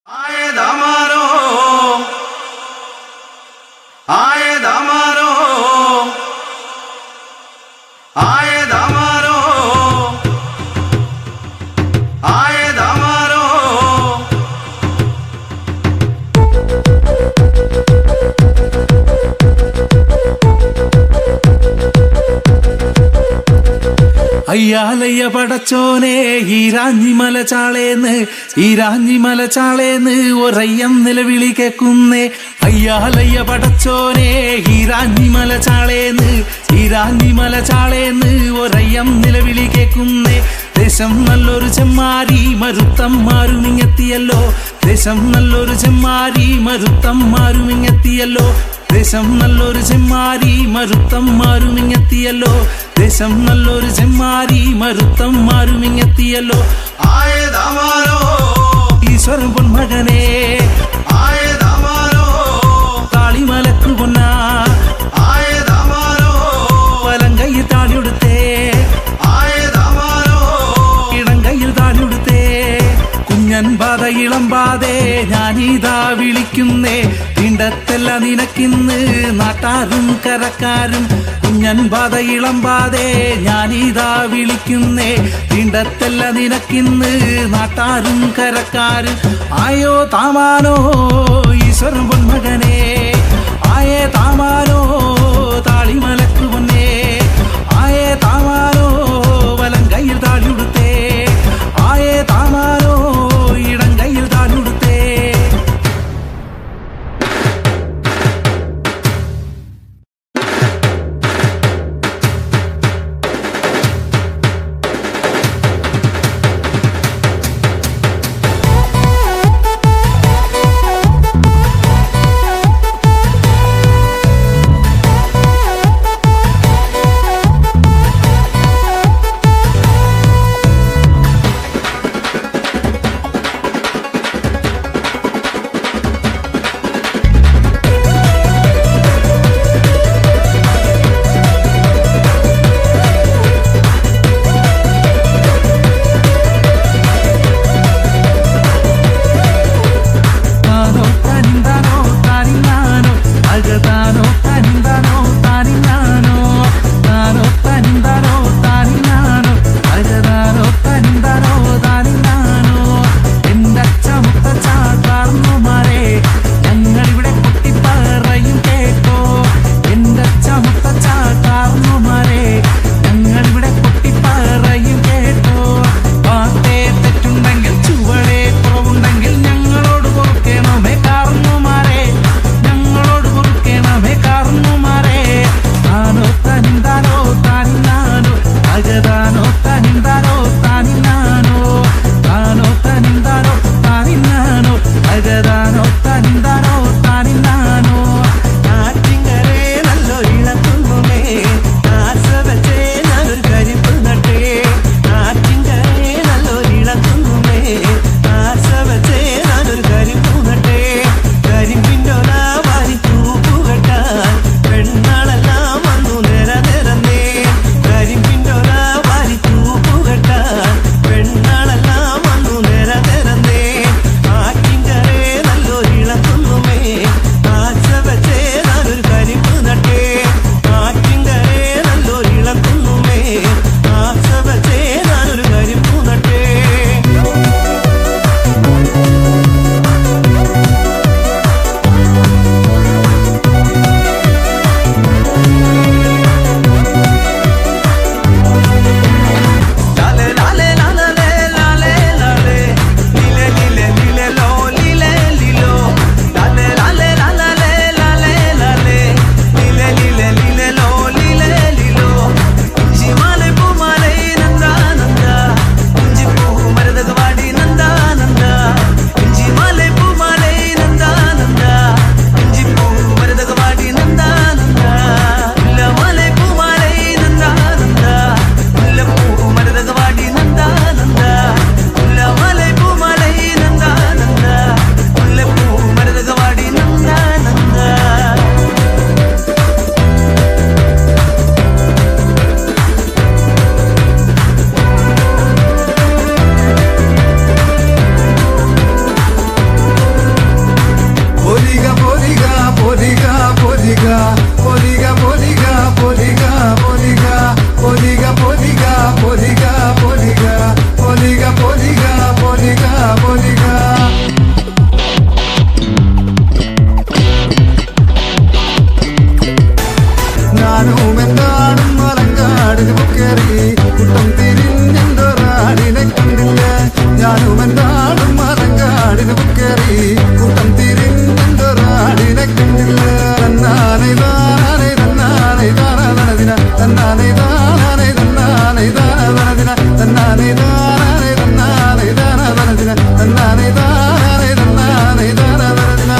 आए दामारो आए दामारो आए दामारो आए दामारो അയ്യാലയ്യ പടച്ചോനെ ഈരാഞ്ഞിമല ചാളേന്ന് ഒരയ്യം നിലവിളി കേക്കുന്നേ. അയ്യാലയ്യ പടച്ചോനെ ഈരാഞ്ഞിമല ചാളേന്ന് ഒരയ്യം നിലവിളി കേക്കുന്നേ. ദേശം നല്ലൊരു ചെമ്മാരി മരുത്തന്മാരുമിങ്ങെത്തിയല്ലോ. ദേശം നല്ലൊരു ചെമ്മാരി മരുത്തന്മാരുമിങ്ങെത്തിയല്ലോ. ദേശം നല്ലൊരു ചെമ്മാരി മരുത്തന്മാരുമിങ്ങെത്തിയല്ലോ. ദേശം നല്ലൊരു ചെമ്മാരി മരുത്തന്മാരുമിങ്ങെത്തിയല്ലോ. ആയേ ദാമാരോ ഈശ്വരൻ പൊന്മകനെ, ആയേ ദാമാരോ താളിമലക്കു പൊന്ന, ആയേ ദാമാരോ വലം കയ്യിൽ താളിയെടുത്തേ, ആയേ ദാമാരോ ഇടം കയ്യിൽ താളിയെടുത്തേ. കുഞ്ഞൻ പാത ഇളം പാതേ ഞാനിതാ വിളിക്കുന്നേ. തിണ്ടത്തല്ല നിനക്കിന്ന് നാട്ടാരും കരക്കാരും. കുഞ്ഞൻ പാത ഇളം പാതേ ഞാനിതാ വിളിക്കുന്നേ. തിണ്ടത്തല്ല നിനക്കിന്ന് നാട്ടാരും കരക്കാരും. ആയോ താമാനോ ഈശ്വരൻ പൊന്മകനെ, ആയേ താമാനോ താളിമലക്കു പൊന്നേ, ആയേ താമാനോ വലം കയ്യിൽ താളിയെടുത്തേ, ആയേ താമാനോ ഇടം കയ്യിൽ താളിയെടുത്തേ. ഞാനുമെന്താടും മലങ്കാടിന് കയറി കൂട്ടം തിരിഞ്ഞൊരാടിനെ കണ്ടില്ല തന്നാനെ താനെ തന്നാനെ താനതിന തന്നാനെ താനെ തന്നാനെ താനതിന തന്നാനെ താനെ തന്നാനെ താനതിന തന്നാനെ താനെ തന്നാനെ താനതിന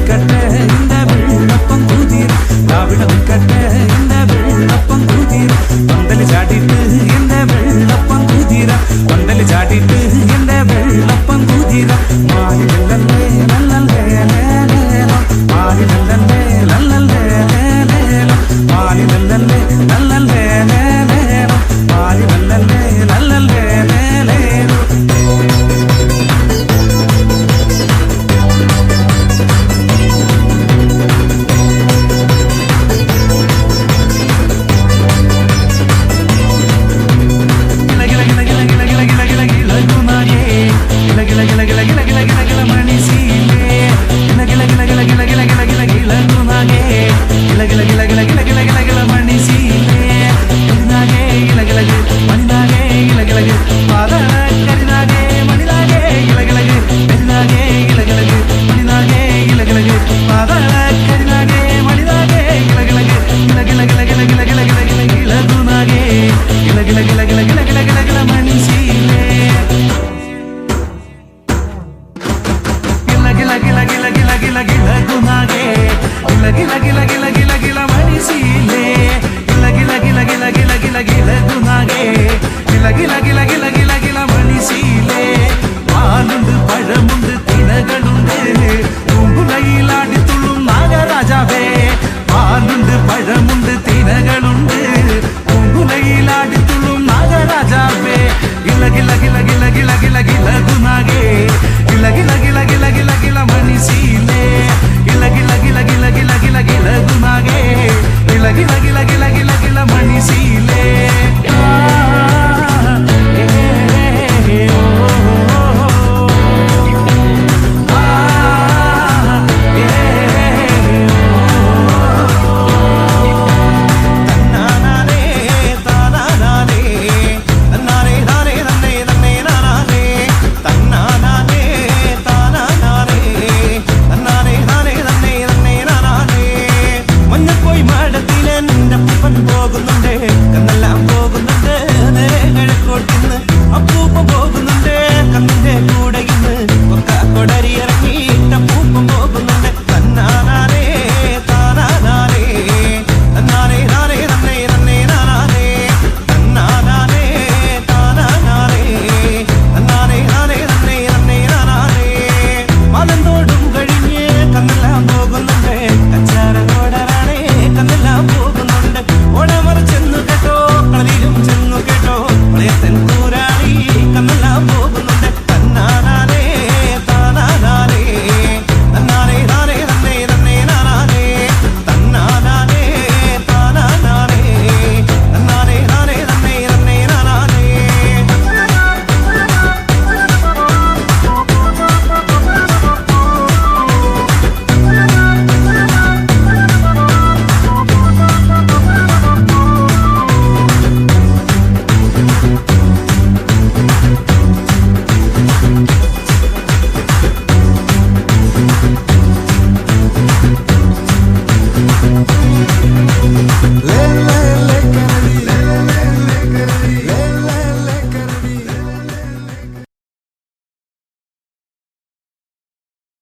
ിക്കട്ടെ